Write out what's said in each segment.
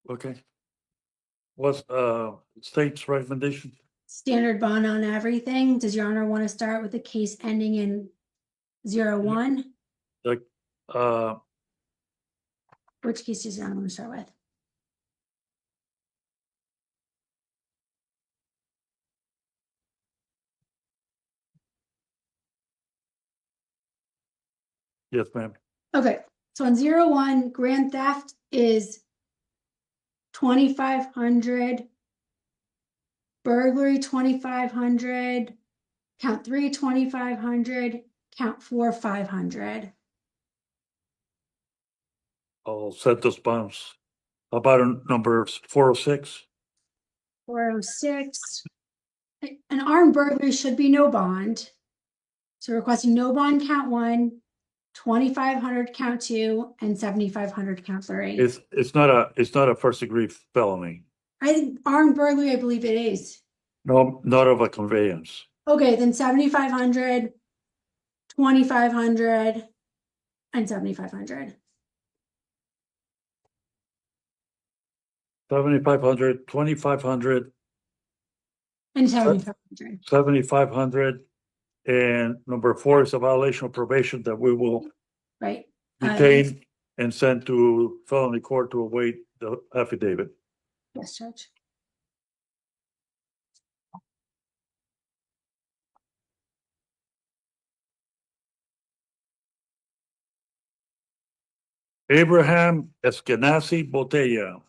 Okay. What's state's recommendation? Standard bond on everything. Does your honor want to start with the case ending in 01? Like, uh, Which case does your honor want to start with? yes, ma'am. Okay, so on 01, grand theft is 2,500. Burglary 2,500. Count 3 2,500. Count 4 500. I'll set those bounds. How about a number 406? 406. An armed burglary should be no bond. So requesting no bond count 1, 2,500 count 2, and 7,500 count 3. It's not a first degree felony. I think armed burglary, I believe it is. No, not of a conveyance. Okay, then 7,500, 2,500, and 7,500. 7,500, 2,500, And 7,500. 7,500, and number 4 is a violation of probation that we will Right. detain and send to felony court to await the affidavit. Yes, Judge. Abraham Eskenazi Botella.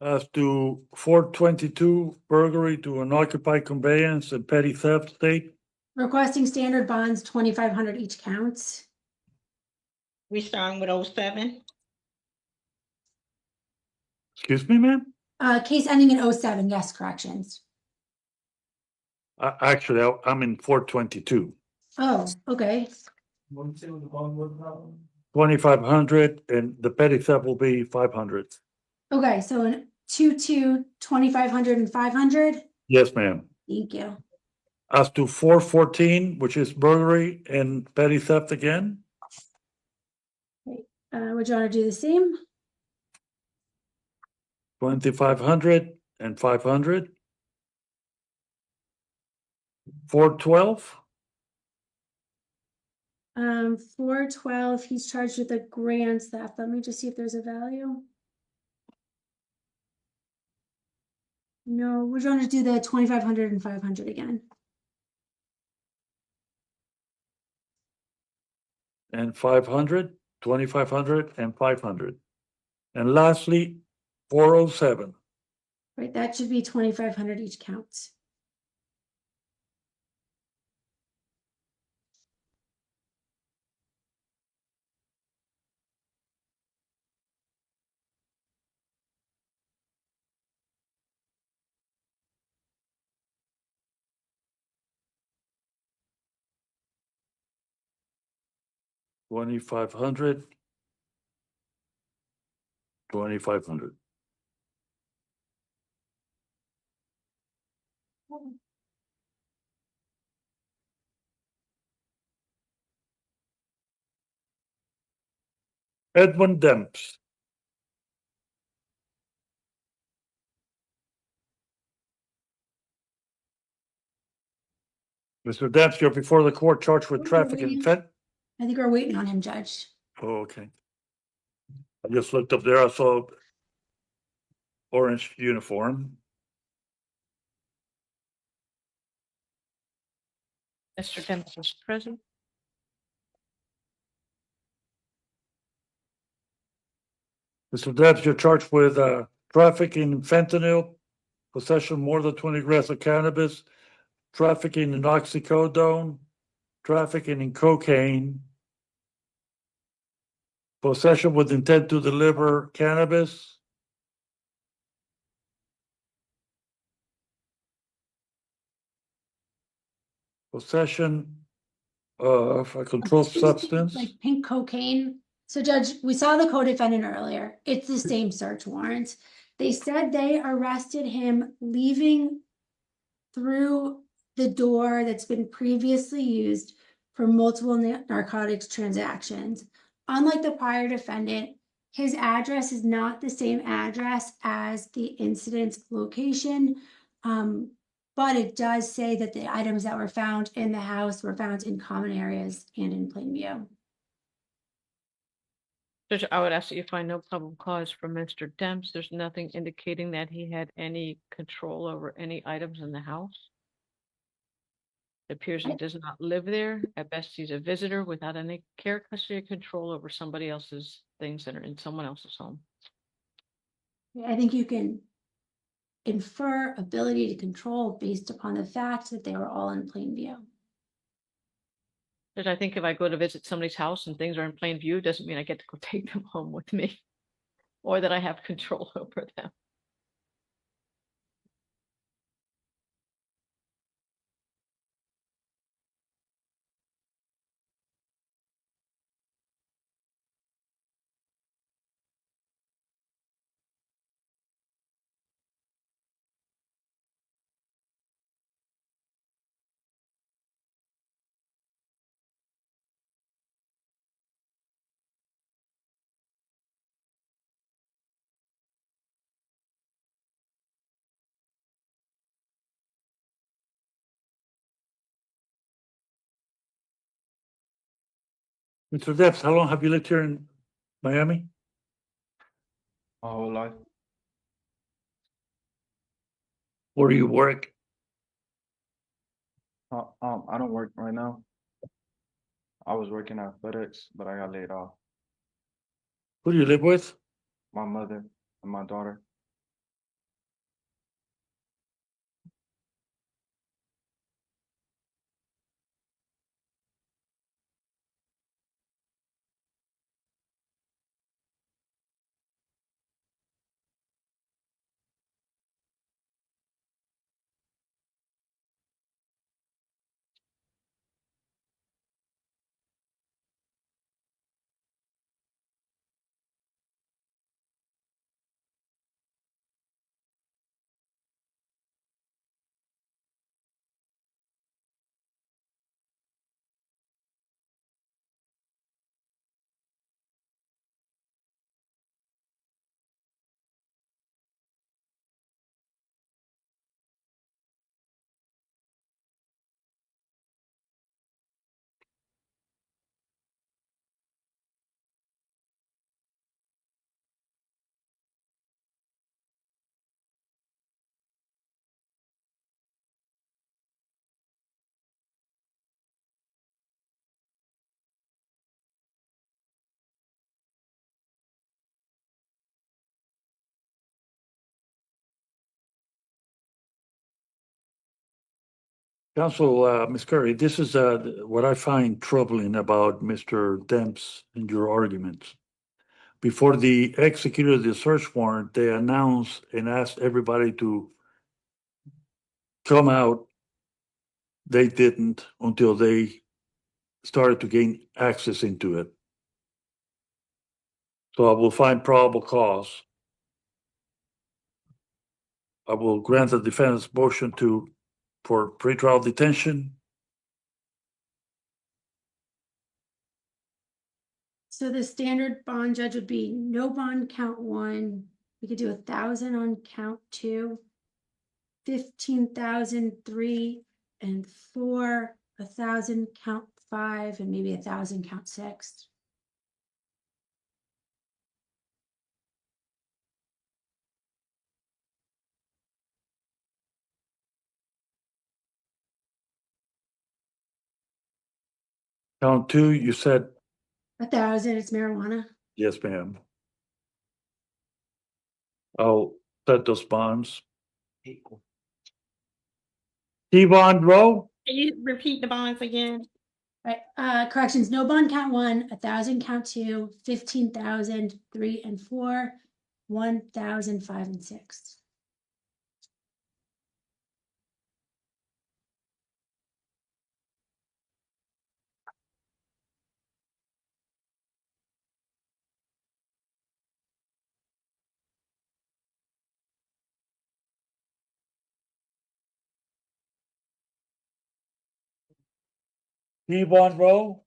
As to 422 burglary to an occupied conveyance and petty theft state. Requesting standard bonds, 2,500 each counts. We starting with 07? Excuse me, ma'am? Case ending in 07, yes, corrections. Actually, I'm in 422. Oh, okay. 2,500 and the petty theft will be 500. Okay, so in 2, 2,500 and 500. Yes, ma'am. Thank you. As to 414, which is burglary and petty theft again, Would you want to do the same? 2,500 and 500. 412, 412, he's charged with a grand theft. Let me just see if there's a value. No, we're going to do the 2,500 and 500 again. and 500, 2,500 and 500. And lastly, 407. Right, that should be 2,500 each count. $2,500, $2,500. Edmund Dempsey. Mr. Dempsey, you're before the court charged with trafficking. I think we're waiting on him, Judge. Oh, okay. I just looked up there. I saw orange uniform. Mr. Dempsey is present. Mr. Debs, you're charged with trafficking in fentanyl, possession of more than 20 grams of cannabis, trafficking in oxycodone, trafficking in cocaine, possession with intent to deliver cannabis, possession of a controlled substance. Like pink cocaine. So Judge, we saw the co-defendant earlier. It's the same search warrant. They said they arrested him leaving through the door that's been previously used for multiple narcotics transactions. Unlike the prior defendant, his address is not the same address as the incident's location. But it does say that the items that were found in the house were found in common areas and in plain view. Judge, I would ask that you find no probable cause for Mr. Dempsey. There's nothing indicating that he had any control over any items in the house. It appears he does not live there. At best, he's a visitor without any care, custody, or control over somebody else's things that are in someone else's home. I think you can infer ability to control based upon the fact that they were all in plain view. Judge, I think if I go to visit somebody's house and things are in plain view, doesn't mean I get to go take them home with me or that I have control over them. Mr. Debs, how long have you lived here in Miami? My whole life. Where do you work? I don't work right now. I was working at FedEx, but I got laid off. Who do you live with? My mother and my daughter. Counsel, Ms. Curry, this is what I find troubling about Mr. Dempsey and your arguments. Before they executed the search warrant, they announced and asked everybody to come out. They didn't until they started to gain access into it. So I will find probable cause. I will grant the defendant's motion for pretrial detention. So the standard bond, Judge, would be no bond count one. We could do 1,000 on count two, 15,000 3 and 4, 1,000 count 5, and maybe 1,000 count 6. Count two, you said, 1,000, it's marijuana. yes, ma'am. I'll set those bonds. T-bond row, Can you repeat the bonds again? Right, corrections, no bond count 1, 1,000 count 2, 15,000, 3 and 4, 1,000, 5 and 6. T-bond row.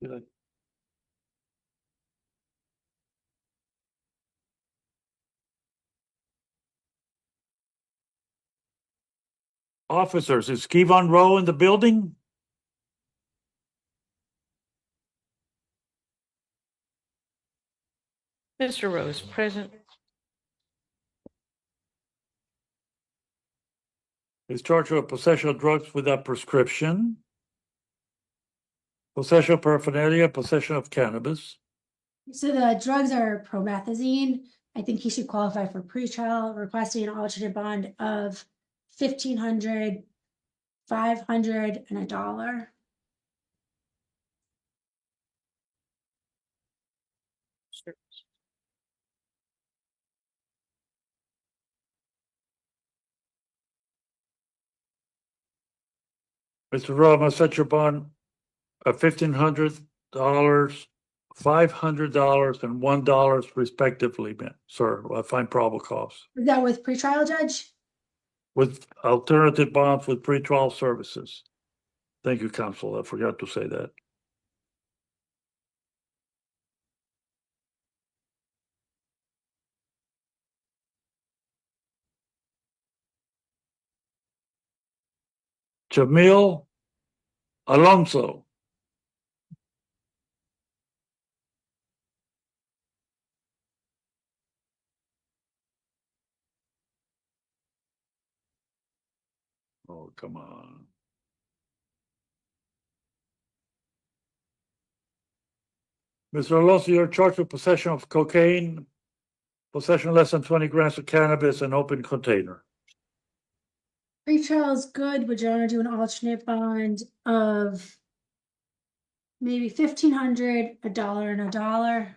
Good. Officers, is Kevon Rowe in the building? Mr. Rose, present. Is charged with possession of drugs without prescription. Possession of paraphernalia, possession of cannabis. So the drugs are promethazine. I think he should qualify for pretrial, requesting an alternate bond of 1,500, 500, and $1. Sure. Mr. Rowe, I'm gonna set your bond of $1,500, $500, and $1 respectively, sir. I find probable cause. Is that with pretrial, Judge? With alternative bonds with pretrial services. Thank you, counsel. I forgot to say that. Jamil Alonso. Oh, come on. Mr. Alonso, you're charged with possession of cocaine, possession less than 20 grams of cannabis, and open container. Pretrial is good. Would your honor do an alternate bond of maybe 1,500, $1, and $1?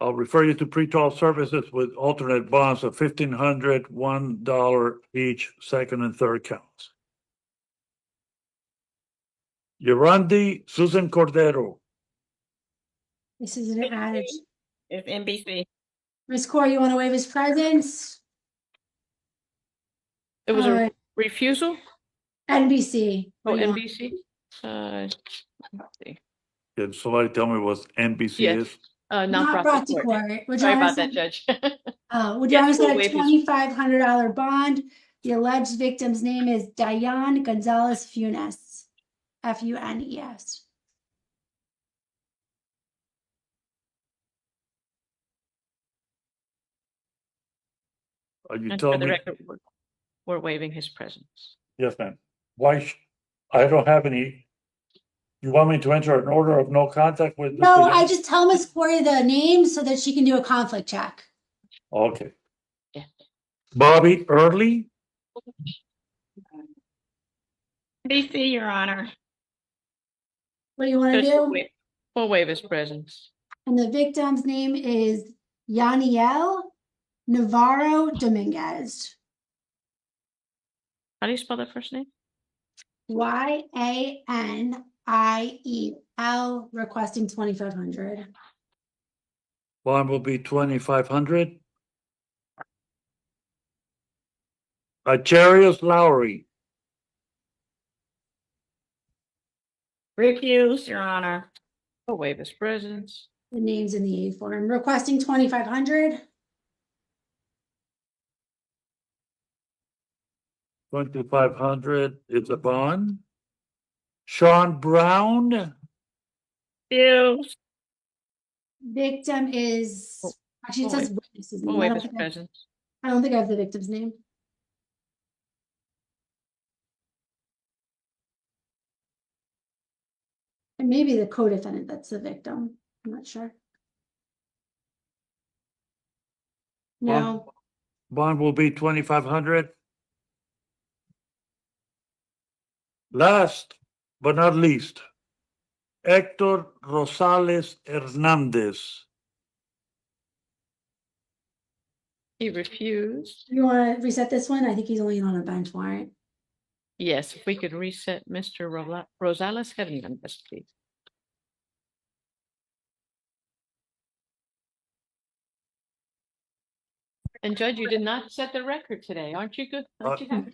I'll refer you to pretrial services with alternate bonds of $1,500, $1 each, second and third counts. Yorandi Susan Cordero. This is an adage. It's NBC. Ms. Corey, you want to waive his presence? It was Uh, a refusal? NBC. Oh, What do you want? NBC? Let's see. Can somebody tell me what NBC Yes. is? Not Not brought to court. Would Sorry your honor about that, set- Judge. Would you Yes, honor we'll set a waive his- $2,500 bond? The alleged victim's name is Diane Gonzalez Funes. Funes. Are you And for telling the me? record, we're waiving his presence. Yes, ma'am. Why? I don't have any. You want me to enter an order of no contact with? No, Mr. I just tell Ms. Corey the name so that she can do a conflict check. Okay. Yeah. Bobby Early. NBC, Your Honor. What do you want to Judge, do? we'll waive his presence. And the victim's name is Yaniel Navarro Dominguez. How do you spell that first name? Yaniel, requesting 2,500. Bond will be 2,500. Charius Lowry. Refuse, Your Honor. We'll waive his presence. The name's in the A form, requesting 2,500. 2,500 is a bond. Sean Brown. Refuse. Victim is, Oh, actually it we'll says witness's We'll name. waive his presence. I don't think I have the victim's name. And maybe the co-defendant that's the victim. I'm not sure. No, Bond will be 2,500. Last but not least, Hector Rosales Hernandez. He refused. you want to reset this one? I think he's only on a bench warrant. Yes, if we could reset Mr. Rosales Hernandez, please. And Judge, you did not set the record today. Aren't you good? Aren't you happy?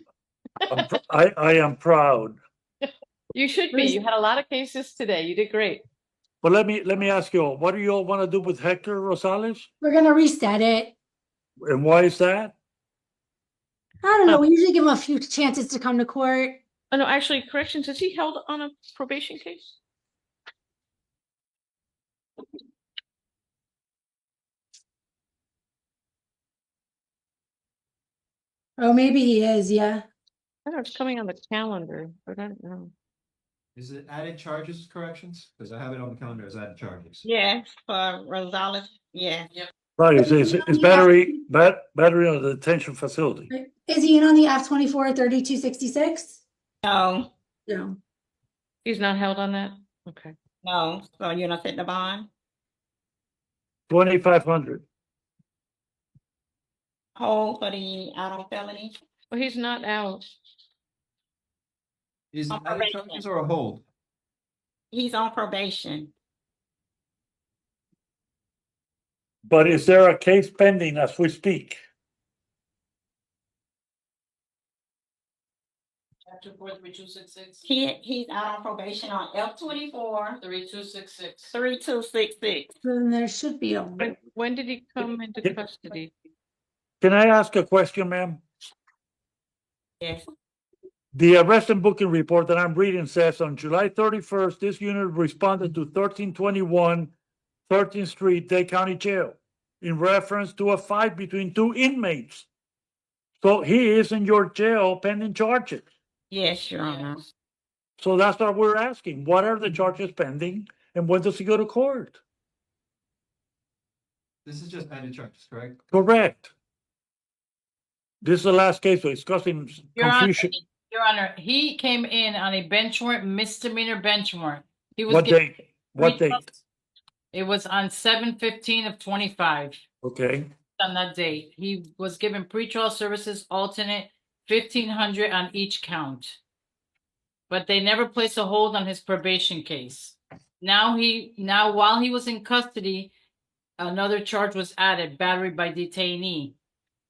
I am proud. You should be. You had a lot of cases today. You did great. But let me ask you all, what do you all want to do with Hector Rosales? We're gonna reset it. And why is that? I don't know. We usually give him a few chances to come to court. Oh, no, actually, corrections, is he held on a probation case? Oh, maybe he is. Yeah. I don't know, it's coming on the calendar, but I don't know. Is it added charges corrections? Because I have it on the calendar as added charges. Yes, for Rosales, yeah. Right, it's battery on the detention facility. Is he in on the F-24 3266? No, No. He's not held on that? Okay. no, so you're not setting the bond? 2,500. Hold for the out on felony? Well, he's not out. Is it On added probation. charges or a hold? He's on probation. But is there a case pending as we speak? Chapter 4, 3266. He's out on probation on F-24 3266. 3266. Then there should be a. When did he come into Yeah. custody? Can I ask a question, ma'am? Yes, The arrest and booking report that I'm reading says on July 31st, this unit responded to 1321 13th Street, Dade County Jail, in reference to a fight between two inmates. So he is in your jail pending charges. yes, Your Honor. So that's what we're asking. What are the charges pending and when does he go to court? This is just added charges, correct? Correct. This is the last case, so it's causing Your Honor, confusion. Your Honor, he came in on a bench warrant, misdemeanor bench warrant. He was What given date? What three date? months. It was on 7/15 of 25. Okay, On that date, he was given pretrial services alternate 1,500 on each count. But they never placed a hold on his probation case. Now while he was in custody, another charge was added, battery by detainee.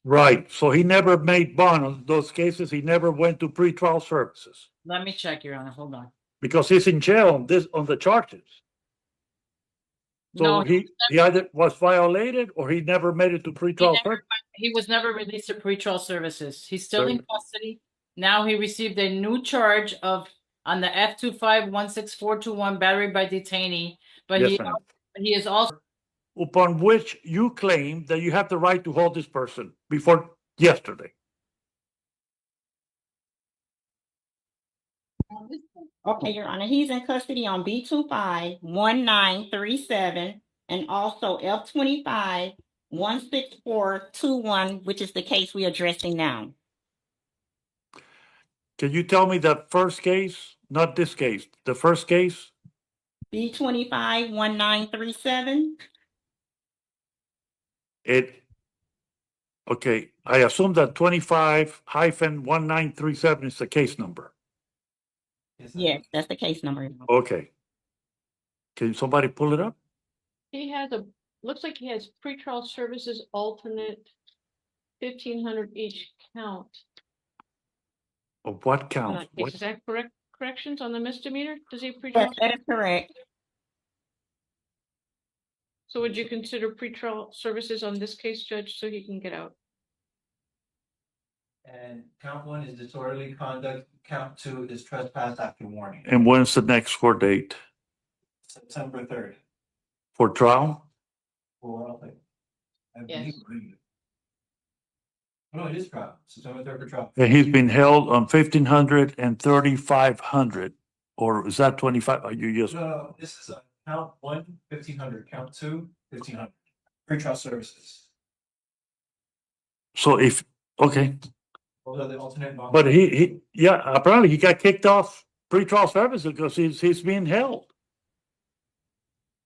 right. So he never made bond on those cases. He never went to pretrial services Let me check, Your Honor. Hold on. because he's in jail on the charges. So No, he either was violated or he never made it to pretrial service. he was never released to pretrial services. He's still in Very- custody. Now he received a new charge on the F-25-16421 battery by detainee, but Yes, ma'am. he is also Upon which you claim that you have the right to hold this person before yesterday. Okay, Your Honor, he's in custody on B-25-1937 and also F-25-16421, which is the case we're addressing now. Can you tell me that first case, not this case, the first case? B-25-1937? Okay, I assume that 25-1937 is the case number. Yes, that's the case number. Okay. Can somebody pull it up? He has looks like he has pretrial services alternate 1,500 each count. Of what on count? that case. What? Is that correct? Corrections on the misdemeanor? Does he have Yes, pretrial? that is correct. So would you consider pretrial services on this case, Judge, so he can get out? And count 1 is disorderly conduct, count 2 is trespass after warning. And when's the next court date? September 3rd. For trial? I Yes. believe. No, it is trial, September 3rd for trial. And he's been held on 1,500 and 3,500 Or is that 25? Are you just, No, this is count one, 1,500, count two, 1,500. Pretrial services. so if, okay, Those are the alternate. but yeah, apparently he got kicked off pretrial services because he's being held.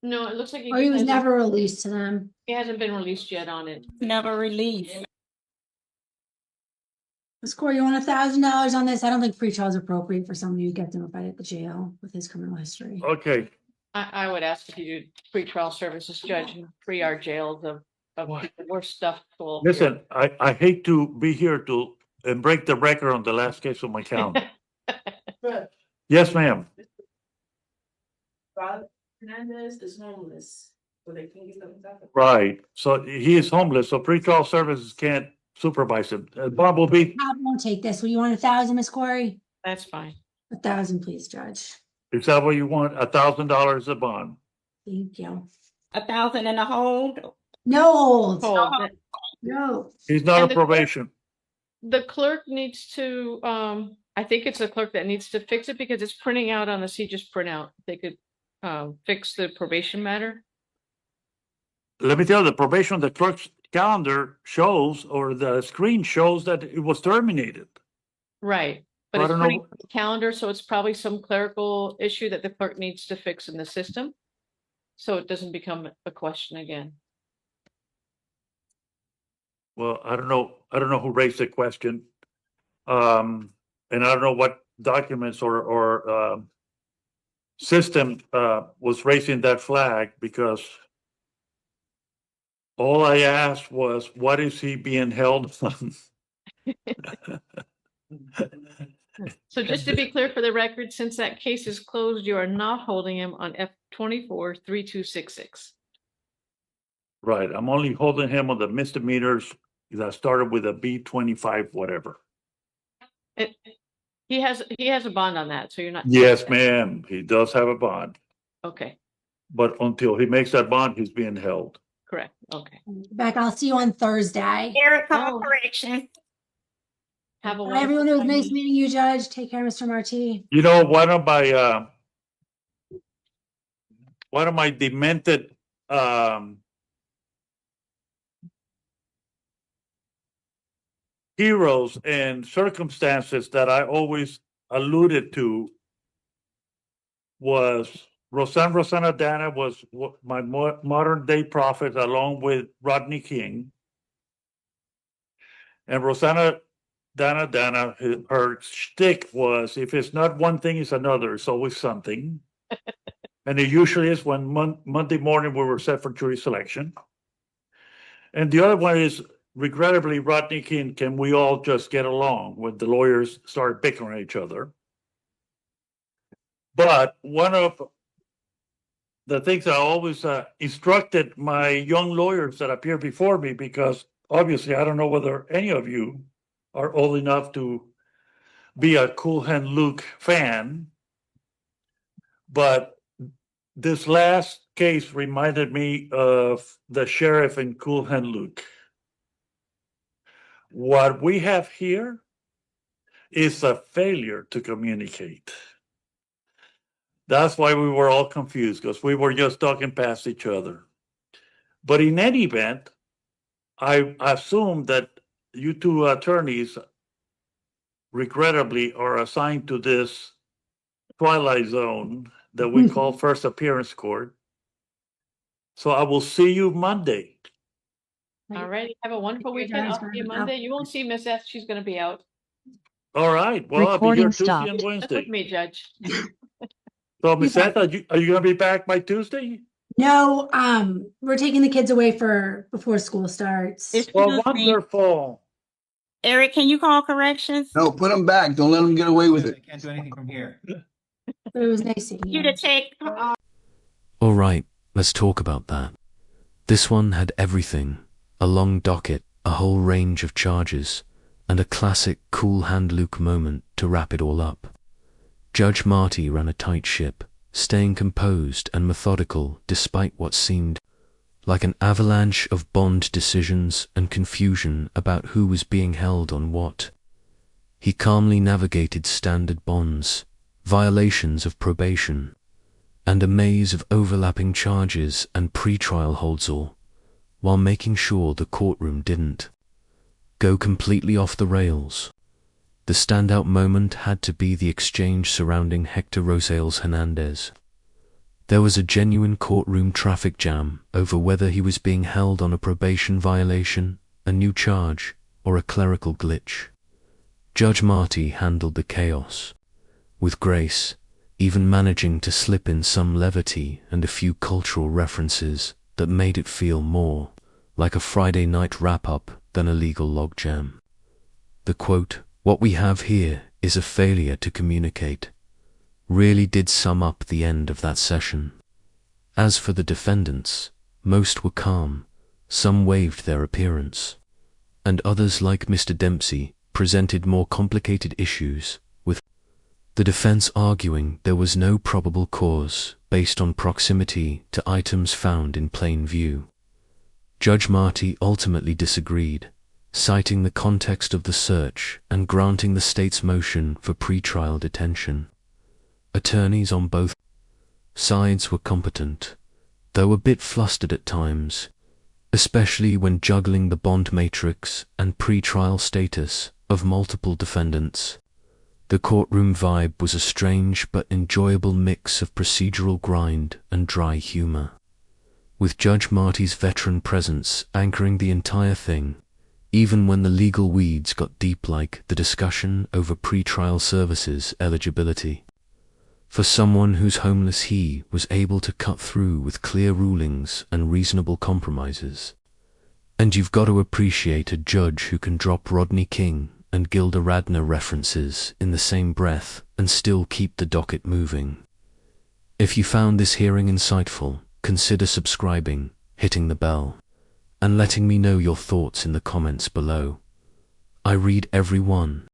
No, it looks like Or he was hasn't- never released to them. He hasn't been released yet on it. Never released. Ms. Corey, you want $1,000 on this? I don't think pretrial is appropriate for someone who gets notified at the jail with his criminal history. Okay, I would ask if you do pretrial services, judge, and free our jails of people worse stuff. listen, I hate to be here and break the record on the last case on my calendar. Yes, ma'am. Hernandez is homeless, so they can get them back. Right. So he is homeless, so pretrial services can't supervise him. Bob will be, I won't take this. Will you want 1,000, Ms. Corey? That's fine. 1,000, please, Judge. is that what you want? $1,000 a bond? Thank you. 1,000 in the hold. No hold. Hold. No. He's not And on the- probation. The clerk needs to, I think it's the clerk that needs to fix it because it's printing out on the CJIS printout. They could fix the probation matter. Let me tell you, the probation, the clerk's calendar shows, or the screen shows that it was terminated. Right. I But it's don't printing know. on the calendar, so it's probably some clerical issue that the clerk needs to fix in the system. So it doesn't become a question again. Well, I don't know who raised the question. And I don't know what documents or system was raising that flag, because all I asked was, what is he being held on? So just to be clear for the record, since that case is closed, you are not holding him on F-24-3266. Right, I'm only holding him on the misdemeanors that started with a B-25, whatever. He has a bond on that, so you're not. Yes, ma'am, he does have a bond, Okay, but until he makes that bond, he's being held. correct. Okay. Beck, I'll see you on Thursday. Eric, call Oh. correction. Have a Bye, everyone. It was wonderful nice time. meeting you, Judge. Take care, Mr. Marty. You know, one of my demented heroes and circumstances that I always alluded to was Rosanna Dana was my modern day prophet, along with Rodney King. And Rosanna Dana, her shtick was, if it's not one thing, it's another. It's always something. And it usually is when Monday morning we were set for jury selection. And the other one is, regrettably, Rodney King, can we all just get along when the lawyers started bickering at each other? But one of the things I always instructed my young lawyers that appear before me, because obviously I don't know whether any of you are old enough to be a Cool Hand Luke fan, but this last case reminded me of the sheriff in Cool Hand Luke. What we have here is a failure to communicate. That's why we were all confused, because we were just talking past each other. But in any event, I assume that you two attorneys, regrettably, are assigned to this twilight zone that we call first appearance court. So I will see you Monday. All right. Have a wonderful Your weekend. dad's I'll see gonna you be out. Monday. You won't see Miss S. She's going to be out. All right. Well, I'll be here Recording Tuesday stopped. and That's Wednesday. with me, Judge. So, Miss Seth, are you going to be back by Tuesday? No, we're taking the kids away before school starts. Excuse Well, me. wonderful. Eric, can you call corrections? No, put them back. Don't let them get away with I it. can't do anything from here. But it was nice seeing You you. to take. All right, let's talk about that. This one had everything. A long docket, a whole range of charges, and a classic Cool Hand Luke moment to wrap it all up. Judge Marty ran a tight ship, staying composed and methodical despite what seemed like an avalanche of bond decisions and confusion about who was being held on what. He calmly navigated standard bonds, violations of probation, and a maze of overlapping charges and pre-trial holds all, while making sure the courtroom didn't go completely off the rails. The standout moment had to be the exchange surrounding Hector Rosales Hernandez. There was a genuine courtroom traffic jam over whether he was being held on a probation violation, a new charge, or a clerical glitch. Judge Marty handled the chaos with grace, even managing to slip in some levity and a few cultural references that made it feel more like a Friday night wrap-up than a legal logjam. The quote, "What we have here is a failure to communicate," really did sum up the end of that session. As for the defendants, most were calm, some waived their appearance, and others, like Mr. Dempsey, presented more complicated issues, with the defense arguing there was no probable cause based on proximity to items found in plain view. Judge Marty ultimately disagreed, citing the context of the search and granting the state's motion for pretrial detention. Attorneys on both sides were competent, though a bit flustered at times, especially when juggling the bond matrix and pretrial status of multiple defendants. The courtroom vibe was a strange but enjoyable mix of procedural grind and dry humor, with Judge Marty's veteran presence anchoring the entire thing, even when the legal weeds got deep, like the discussion over pretrial services eligibility. For someone who's homeless, he was able to cut through with clear rulings and reasonable compromises. And you've got to appreciate a judge who can drop Rodney King and Gilda Radner references in the same breath and still keep the docket moving. If you found this hearing insightful, consider subscribing, hitting the bell, and letting me know your thoughts in the comments below. I read every one,